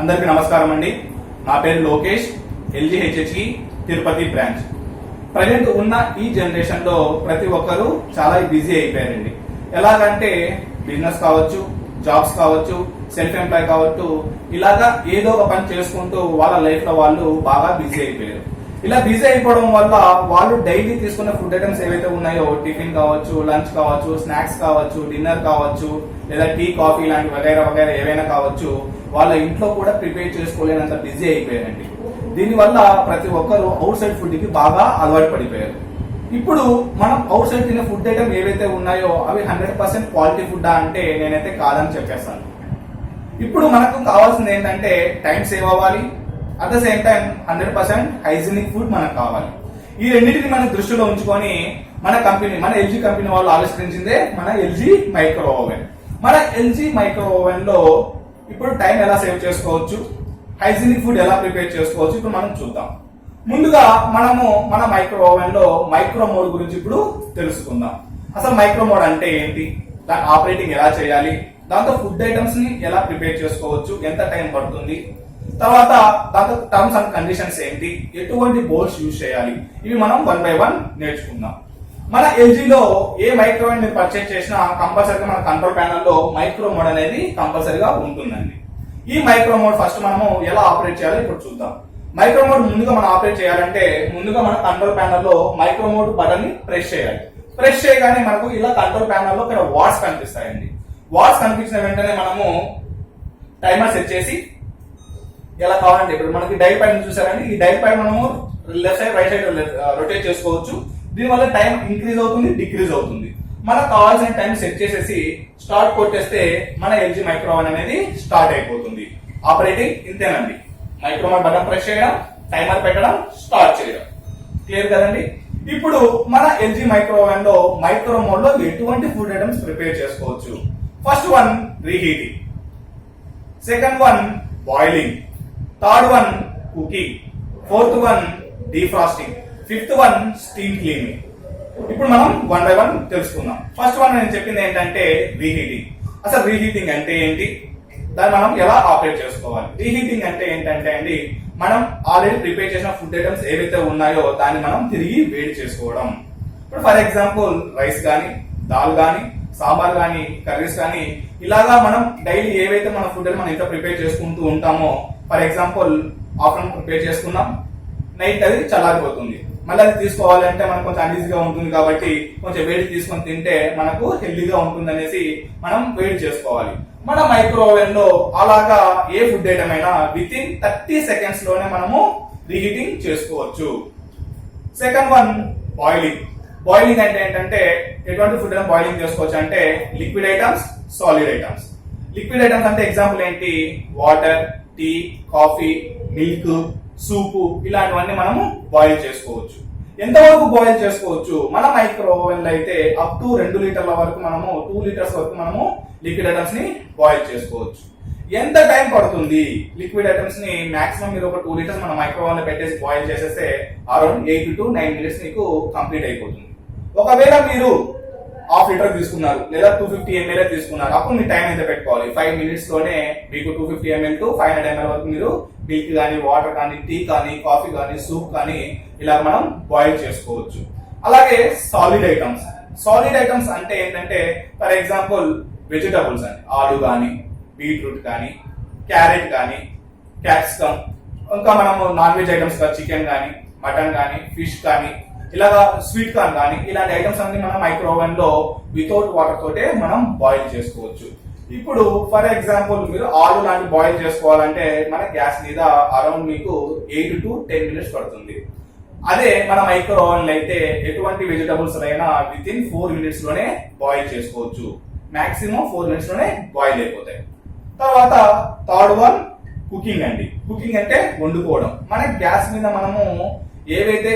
అందరికీ నమస్కారం అండి. నా పేరు Lokesh, LGHHE Tirupati branch. Present ఉన్న ఈ జనరేషన్ లో ప్రతి ఒక్కరూ చాలా బిజీ అయిపోయారండి. ఎలాగంటే బిజినెస్ కావచ్చు, జాబ్స్ కావచ్చు, సెల్ఫ్ ఎంప్లాయ్ కావచ్చు, ఇలాగా ఏదో ఒక పని చేసుకుంటూ వాళ్ళ లైఫ్ లో వాళ్ళు బాగా బిజీ అయిపోయారు. ఇలా బిజీ అయిపోవడం వల్ల వాళ్ళు డైలీ తీసుకున్న ఫుడ్ ఐటమ్స్ ఏవైతే ఉన్నాయో, టిఫిన్ కావచ్చు, లంచ్ కావచ్చు, స్నాక్స్ కావచ్చు, డిన్నర్ కావచ్చు, లేదా టీ, కాఫీ లాంటి వగైరా వగైరా ఏవైనా కావచ్చు, వాళ్ళ ఇంట్లో కూడా ప్రిపేర్ చేసుకోలేనంత బిజీ అయిపోయారండి. దీనివల్ల ప్రతి ఒక్కరు అవుట్ సైడ్ ఫుడ్ కి బాగా అలవాటు పడిపోయారు. ఇప్పుడు మనం అవుట్ సైడ్ తినే ఫుడ్ ఐటమ్ ఏవైతే ఉన్నాయో అవి 100% క్వాలిటీ ఫుడ్ అంటే నేనైతే కాదని చెప్పేస్తాను. ఇప్పుడు మనకు కావాల్సింది ఏంటంటే టైం సేవ్ అవ్వాలి, at the same time 100% hygienic food మనకు కావాలి. ఈ రెండింటిని మనం దృష్టిలో ఉంచుకొని మన LG కంపెనీ వాళ్ళు ఆవిష్కరించిందే మన LG మైక్రో ఓవెన్. మన LG మైక్రో ఓవెన్ లో ఇప్పుడు టైం ఎలా సేవ్ చేసుకోవచ్చు, హైజీనిక్ ఫుడ్ ఎలా ప్రిపేర్ చేసుకోవచ్చు ఇప్పుడు మనం చూద్దాం. ముందుగా మనము మన మైక్రో ఓవెన్ లో మైక్రో మోడ్ గురించి ఇప్పుడు తెలుసుకుందాం. అసలు మైక్రో మోడ్ అంటే ఏంటి, దాని ఆపరేటింగ్ ఎలా చేయాలి, దాంతో ఫుడ్ ఐటమ్స్ ని ఎలా ప్రిపేర్ చేసుకోవచ్చు, ఎంత టైం పడుతుంది, తర్వాత దాంతో టర్మ్స్ అండ్ కండిషన్స్ ఏంటి, ఎటువంటి బౌల్స్ యూజ్ చేయాలి, ఇవి మనం 1 by 1 నేర్చుకుందాం. మన LG లో ఏ మైక్రోవేవ్ మీరు పర్చేజ్ చేసినా కంపల్సరీగా మన కంట్రోల్ ప్యానల్ లో మైక్రో మోడ్ అనేది కంపల్సరీగా ఉంటుందండి. ఈ మైక్రో మోడ్ ఫస్ట్ మనము ఎలా ఆపరేట్ చేయాలో ఇప్పుడు చూద్దాం. మైక్రో మోడ్ ముందుగా మనం ఆపరేట్ చేయాలంటే ముందుగా మన కంట్రోల్ ప్యానల్ లో మైక్రో మోడ్ బటన్ ని ప్రెస్ చేయాలి. ప్రెస్ చేయగానే మనకు ఇలా కంట్రోల్ ప్యానల్ లో ఇక్కడ వాట్స్ కనిపిస్తాయండి. వాట్స్ కనిపించిన వెంటనే మనము టైమర్ సెట్ చేసి ఎలా కావాలంటే ఇప్పుడు మనకి డైల్ పైన చూసారండి, ఈ డైల్ పైన మనము left side right side rotate చేసుకోవచ్చు. దీనివల్ల టైం ఇంక్రీజ్ అవుతుంది, డిక్రీజ్ అవుతుంది. మనకు కావాల్సిన టైం సెట్ చేసేసి స్టార్ట్ కొట్టేస్తే మన LG మైక్రో ఓవెన్ అనేది స్టార్ట్ అయిపోతుంది. ఆపరేటింగ్ ఇంతేనండి, మైక్రో మోడ్ బటన్ ప్రెస్ చేయడం, టైమర్ పెట్టడం, స్టార్ట్ చేయడం. క్లియర్ కదండి. ఇప్పుడు మన LG మైక్రో ఓవెన్ లో మైక్రో మోడ్ లో ఎటువంటి ఫుడ్ ఐటమ్స్ ప్రిపేర్ చేసుకోవచ్చు. First one reheating, second one boiling, third one cooking, fourth one defrosting, fifth one steam cleaning. ఇప్పుడు మనం 1 by 1 తెలుసుకుందాం. ఫస్ట్ వన్ నేను చెప్పింది ఏంటంటే రీహీటింగ్. అసలు రీహీటింగ్ అంటే ఏంటి, దాన్ని మనం ఎలా ఆపరేట్ చేసుకోవాలి. రీహీటింగ్ అంటే ఏంటంటే అండి, మనం ఆల్రెడీ ప్రిపేర్ చేసిన ఫుడ్ ఐటమ్స్ ఏవైతే ఉన్నాయో దాన్ని మనం తిరిగి వేడి చేసుకోవడం. ఇప్పుడు ఫర్ ఎగ్జాంపుల్ రైస్ కానీ, దాల్ కానీ, సాంబార్ కానీ, కర్రీస్ కానీ, ఇలాగా మనం డైలీ ఏవైతే మన ఫుడ్ మనం ఇంట్లో ప్రిపేర్ చేసుకుంటూ ఉంటామో, ఫర్ ఎగ్జాంపుల్ ఆఫ్టర్నూన్ ప్రిపేర్ చేసుకున్నాం, నైట్ అది చల్లారిపోతుంది, మళ్ళీ అది తీసుకోవాలంటే మనకు కొంచెం అన్ఈజీగా ఉంటుంది కాబట్టి కొంచెం వేడి తీసుకొని తింటే మనకు హెల్దీగా ఉంటుంది అనేసి మనం వేడి చేసుకోవాలి. మన మైక్రో ఓవెన్ లో అలాగా ఏ ఫుడ్ ఐటమ్ అయినా విత్ ఇన్ 30 seconds లోనే మనము రీహీటింగ్ చేసుకోవచ్చు. Second one boiling. బాయిలింగ్ అంటే ఏంటంటే ఎటువంటి ఫుడ్ ఐటమ్ బాయిలింగ్ చేసుకోవచ్చు అంటే liquid items, solid items. Liquid items అంటే ఎగ్జాంపుల్ ఏంటి, వాటర్, టీ, కాఫీ, మిల్క్, సూపు, ఇలాంటివన్నీ మనము బాయిల్ చేసుకోవచ్చు. ఎంతవరకు బాయిల్ చేసుకోవచ్చు, మన మైక్రో ఓవెన్ లో అయితే అప్ టు 2 లీటర్ల వరకు మనము 2 లీటర్స్ వరకు మనము లిక్విడ్ ఐటమ్స్ ని బాయిల్ చేసుకోవచ్చు. ఎంత టైం పడుతుంది లిక్విడ్ ఐటమ్స్ ని, మాక్సిమం మీరు ఒక 2 లీటర్స్ మన మైక్రో ఓవెన్ లో పెట్టేసి బాయిల్ చేసేస్తే అరౌండ్ 8 to 9 minutes మీకు కంప్లీట్ అయిపోతుంది. ఒకవేళ మీరు 1/2 లీటర్ తీసుకున్నారు లేదా 250 ml తీసుకున్నారు, అప్పుడు మీ టైం అయితే పెట్టుకోవాలి. 5 minutes లోనే మీకు 250 ml to 500 ml వరకు మీరు మిల్క్ కానీ, వాటర్ కానీ, టీ కానీ, కాఫీ కానీ, సూప్ కానీ ఇలా మనం బాయిల్ చేసుకోవచ్చు. అలాగే సాలిడ్ ఐటమ్స్. సాలిడ్ ఐటమ్స్ అంటే ఏంటంటే ఫర్ ఎగ్జాంపుల్ వెజిటబుల్స్ అని, ఆలు కానీ, బీట్రూట్ కానీ, క్యారెట్ కానీ, క్యాప్సికమ్, ఇంకా మనము నాన్ వెజ్ ఐటమ్స్ చికెన్ కానీ, మటన్ కానీ, ఫిష్ కానీ, ఇలాగా స్వీట్ కార్న్ కానీ, ఇలాంటి ఐటమ్స్ అన్ని మనం మైక్రో ఓవెన్ లో వితౌట్ వాటర్ తోటే మనం బాయిల్ చేసుకోవచ్చు. ఇప్పుడు ఫర్ ఎగ్జాంపుల్ మీరు ఆలు లాంటి బాయిల్ చేసుకోవాలంటే మన గ్యాస్ మీద అరౌండ్ మీకు 8 to 10 minutes పడుతుంది. అదే మన మైక్రో ఓవెన్ లో అయితే ఎటువంటి వెజిటబుల్స్ అయినా విత్ ఇన్ 4 minutes లోనే బాయిల్ చేసుకోవచ్చు. మాక్సిమం 4 minutes లోనే బాయిల్ అయిపోతాయి. తర్వాత థర్డ్ వన్ కుకింగ్ అండి. కుకింగ్ అంటే వండుకోవడం. మన గ్యాస్ మీద మనము ఏవైతే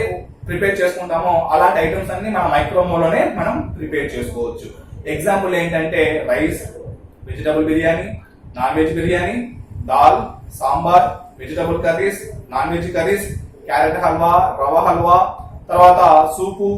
ప్రిపేర్ చేసుకుంటామో అలాంటి ఐటమ్స్ అన్ని మన మైక్రోమోలోనే మనం ప్రిపేర్ చేసుకోవచ్చు. ఎగ్జాంపుల్ ఏంటంటే rice, vegetable biryani, non veg biryani, dal, sambar, vegetable curries, non veg curries, carrot halwa, రవ్వ హల్వా, తర్వాత సూపు,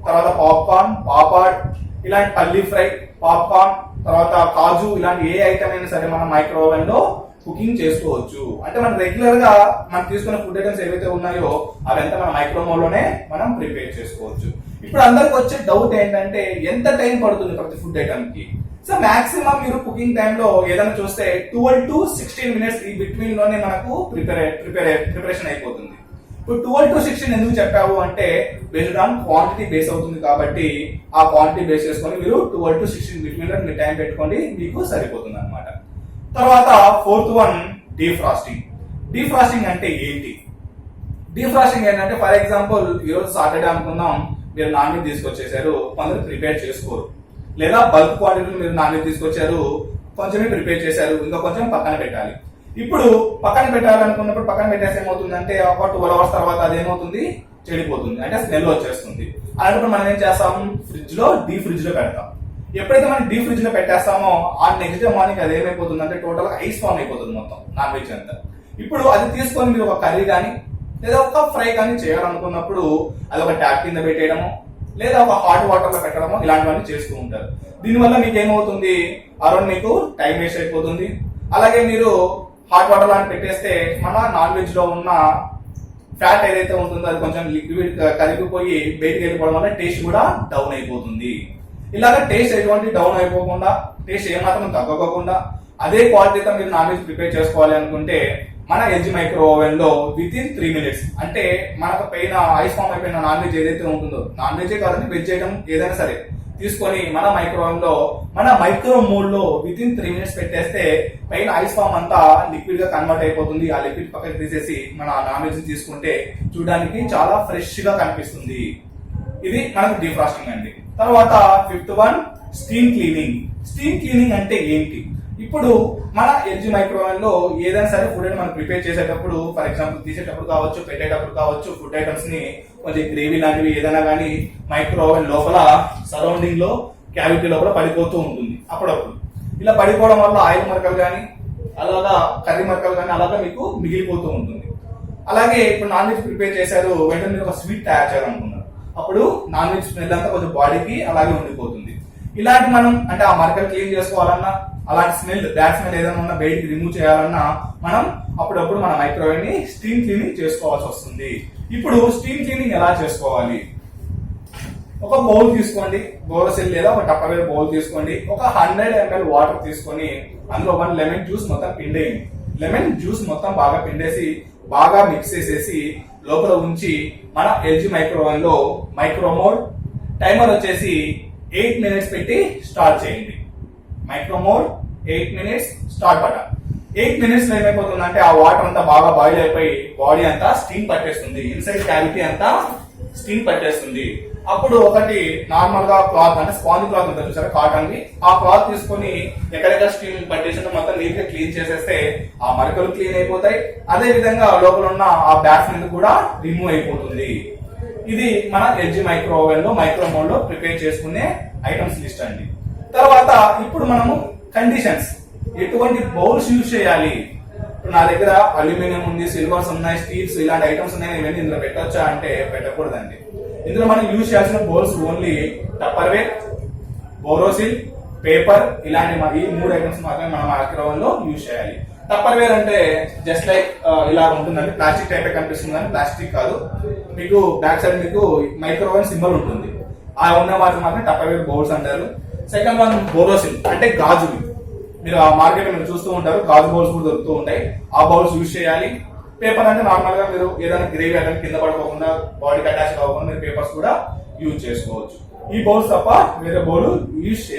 తర్వాత పాప్కార్న్, పాపడ్, ఇలాంటి పల్లీ ఫ్రై, పాప్కార్న్, తర్వాత కాజు, ఇలాంటి ఏ ఐటమ్ అయినా సరే మనం మైక్రో ఓవెన్ లో కుకింగ్ చేసుకోవచ్చు. అంటే మనం రెగ్యులర్ గా మనం తీసుకున్న ఫుడ్ ఐటమ్స్ ఏవైతే ఉన్నాయో అవంతా మన మైక్రోమోవ్ లోనే మనం ప్రిపేర్ చేసుకోవచ్చు. ఇప్పుడు అందరికి వచ్చే డౌట్ ఏంటంటే ఎంత టైం పడుతుంది ప్రతి ఫుడ్ ఐటమ్ కి? సో మాక్సిమం మీరు కుకింగ్ టైంలో ఏదైనా చూస్తే 12 to 16 మినిట్స్ ఈ బిట్వీన్ లోనే మనకు ప్రిపరేషన్ అయిపోతుంది. ఇప్పుడు 12 to 16 ఎందుకు చెప్పావు అంటే బేస్డ్ ఆన్ క్వాంటిటీ బేస్ అవుతుంది కాబట్టి ఆ క్వాంటిటీ బేస్ చేసుకొని మీరు 12 to 16 బిట్వీన్ లో మీరు టైం పెట్టుకోండి, మీకు సరిపోతుంది అనమాట. తర్వాత ఫోర్త్ వన్ డీఫ్రాస్టింగ్. డీఫ్రాస్టింగ్ అంటే ఏంటి? డీఫ్రాస్టింగ్ ఏంటంటే ఫర్ ఎగ్జాంపుల్ ఈరోజు సాటర్డే అనుకుందాం, మీరు నాన్ వెజ్ తీసుకొచ్చేసారు, కొందరు ప్రిపేర్ చేసుకోరు, లేదా బల్క్ క్వాంటిటీలో మీరు నాన్ వెజ్ తీసుకొచ్చారు, కొంచెమే ప్రిపేర్ చేశారు, ఇంకా కొంచెం పక్కన పెట్టాలి. ఇప్పుడు పక్కన పెట్టాలనుకున్నప్పుడు పక్కన పెట్టేసి ఏమవుతుందంటే ఒక 12 hours తర్వాత అదేమవుతుంది, చెడిపోతుంది, అంటే స్మెల్ వచ్చేస్తుంది. అలాంటప్పుడు మనం ఏం చేస్తాం, డీ ఫ్రిడ్జ్ లో పెడతాం. ఎప్పుడైతే మనం డీ ఫ్రిడ్జ్ లో పెట్టేస్తామో ఆ నెక్స్ట్ డే మార్నింగ్ అది ఏమైపోతుంది అంటే టోటల్ ఐస్ ఫామ్ అయిపోతుంది మొత్తం నాన్ వెజ్ అంతా. ఇప్పుడు అది తీసుకొని మీరు ఒక కర్రీ కానీ లేదా ఒక ఫ్రై కానీ చేయాలనుకున్నప్పుడు అది ఒక ట్యాప్ కింద పెట్టేయడము లేదా ఒక హాట్ వాటర్ లో పెట్టడము ఇలాంటివన్నీ చేస్తూ ఉంటారు. దీనివల్ల మీకు ఏమవుతుంది, అరౌండ్ మీకు టైం వేస్ట్ అయిపోతుంది. అలాగే మీరు హాట్ వాటర్ లాంటి పెట్టేస్తే మన నాన్ వెజ్ లో ఉన్న ఫ్యాట్ ఏదైతే ఉంటుందో అది కొంచెం లిక్విడ్ కరిగిపోయి బయటికి వెళ్ళిపోవడం వల్ల టేస్ట్ కూడా డౌన్ అయిపోతుంది. ఇలాగ టేస్ట్ ఎటువంటి డౌన్ అయిపోకుండా, టేస్ట్ ఏమాత్రం తగ్గకోకుండా అదే క్వాలిటీతో మీరు నాన్ వెజ్ ప్రిపేర్ చేసుకోవాలి అనుకుంటే మన ఎల్జీ మైక్రో ఓవెన్ లో విత్ ఇన్ 3 minutes, అంటే మనకు పైన ఐస్ ఫామ్ అయిపోయిన నాన్ వెజ్ ఏదైతే ఉంటుందో, నాన్ వెజ్ కాదండి వెజ్ ఐటమ్ ఏదైనా సరే తీసుకొని మన మైక్రో ఓవెన్ లో మన మైక్రో మోడ్ లో విత్ ఇన్ 3 minutes పెట్టేస్తే పైన ఐస్ ఫామ్ అంతా లిక్విడ్ గా కన్వర్ట్ అయిపోతుంది. ఆ లిక్విడ్ పక్కకి తీసేసి మన నాన్ వెజ్ తీసుకుంటే చూడడానికి చాలా ఫ్రెష్ గా కనిపిస్తుంది. ఇది మనకు డీఫ్రాస్టింగ్ అండి. తర్వాత fifth one steam cleaning. Steam cleaning అంటే ఏంటి? ఇప్పుడు మన ఎల్జీ మైక్రోవేవ్ లో ఏదైనా సరే ఫుడ్ మనం ప్రిపేర్ చేసేటప్పుడు, ఫర్ ఎగ్జాంపుల్ తీసేటప్పుడు కావచ్చు, పెట్టేటప్పుడు కావచ్చు, ఫుడ్ ఐటమ్స్ ని కొంచెం గ్రేవీ లాంటివి ఏదైనా కానీ మైక్రోవేవ్ లోపల సరౌండింగ్ లో క్యావిటీ లోపల పడిపోతూ ఉంటుంది. అప్పుడప్పుడు ఇలా పడిపోవడం వల్ల ఆయిల్ మరకలు కానీ అలాగా కర్రీ మరకలు కానీ అలాగా మీకు మిగిలిపోతూ ఉంటుంది. అలాగే ఇప్పుడు నాన్ వెజ్ ప్రిపేర్ చేశారు, వెంటనే మీరు ఒక స్వీట్ తయారు చేయాలనుకున్నారు, అప్పుడు నాన్ వెజ్ స్మెల్ అంతా కొంచెం బాడీకి అలాగే ఉండిపోతుంది. ఇలాంటి మనం అంటే ఆ మరకలు క్లీన్ చేసుకోవాలన్నా, అలాంటి స్మెల్ బ్యాడ్ స్మెల్ ఏదైనా ఉన్నా బయటికి రిమూవ్ చేయాలన్నా మనం అప్పుడప్పుడు మన మైక్రోవేవ్ ని స్టీమ్ క్లీనింగ్ చేసుకోవాల్సి వస్తుంది. ఇప్పుడు స్టీమ్ క్లీనింగ్ ఎలా చేసుకోవాలి? ఒక బౌల్ తీసుకోండి, బోరోసిల్ లేదా ఒక టప్పర్వేర్ బౌల్ తీసుకోండి, ఒక 100 ml వాటర్ తీసుకొని అందులో 1 లెమన్ జ్యూస్ మొత్తం పిండేయండి. లెమన్ జ్యూస్ మొత్తం బాగా పిండేసి బాగా మిక్స్ చేసేసి లోపల ఉంచి మన ఎల్జీ మైక్రోవేవ్ లో మైక్రో మోడ్ టైమర్ వచ్చేసి 8 minutes పెట్టి స్టార్ట్ చేయండి. Micro mode 8 minutes start button. 8 minutes లో ఏమైపోతుందంటే ఆ వాటర్ అంతా బాగా బాయిల్ అయిపోయి బాడీ అంతా స్టీమ్ పట్టేస్తుంది, ఇన్సైడ్ క్యావిటీ అంతా స్టీమ్ పట్టేస్తుంది. అప్పుడు ఒకటి నార్మల్ గా క్లాత్ అంటే స్పాంజ్ క్లాత్ ఉంటుంది చూసారా, కాటన్ ది, ఆ క్లాత్ తీసుకొని ఎక్కడెక్కడ స్టీమ్ పట్టేసిందో మొత్తం నీట్ గా క్లీన్ చేసేస్తే ఆ మరకలు క్లీన్ అయిపోతాయి. అదే విధంగా లోపల ఉన్న ఆ బ్యాడ్ స్మెల్ కూడా రిమూవ్ అయిపోతుంది. ఇది మన ఎల్జీ మైక్రో ఓవెన్ లో మైక్రో మోడ్ లో ప్రిపేర్ చేసుకునే ఐటమ్స్ లిస్ట్ అండి. తర్వాత ఇప్పుడు మనము కండిషన్స్, ఎటువంటి బౌల్స్ యూజ్ చేయాలి? ఇప్పుడు నా దగ్గర అల్యూమినియం ఉంది, సిల్వర్స్ ఉన్నాయి, స్టీల్స్ ఇలాంటి ఐటమ్స్ ఉన్నాయి, ఇవన్నీ ఇందులో పెట్టొచ్చా అంటే పెట్టకూడదండి. ఇందులో మనం యూజ్ చేయాల్సిన bowls only Tupperware, Borosil, paper ఇలాంటి ఈ 3 ఐటమ్స్ మాత్రమే మనం మైక్రోవేవ్ లో యూజ్ చేయాలి. టప్పర్వేర్ అంటే జస్ట్ లైక్ ఇలా ఉంటుందండి, ప్లాస్టిక్ టైప్ కనిపిస్తుంది కానీ ప్లాస్టిక్ కాదు. మీకు బ్యాక్ సైడ్ మీకు మైక్రోవేవ్ సింబల్ ఉంటుంది, ఆ ఉన్న వాటిని మాత్రం టప్పర్వేర్ బౌల్స్ అంటారు. సెకండ్ వన్ బోరోసిల్ అంటే గాజువి, మీరు ఆ మార్కెట్ మీరు చూస్తూ ఉంటారు, గాజు బౌల్స్ కూడా దొరుకుతూ ఉంటాయి, ఆ బౌల్స్ యూజ్ చేయాలి. పేపర్ అంటే నార్మల్ గా మీరు ఏదైనా గ్రేవీ అంటే కింద పడుకోకుండా బాడీకి అటాచ్ కాకుండా మీరు పేపర్స్ కూడా యూజ్ చేసుకోవచ్చు. ఈ బౌల్స్ తప్ప వేరే బౌల్ యూజ్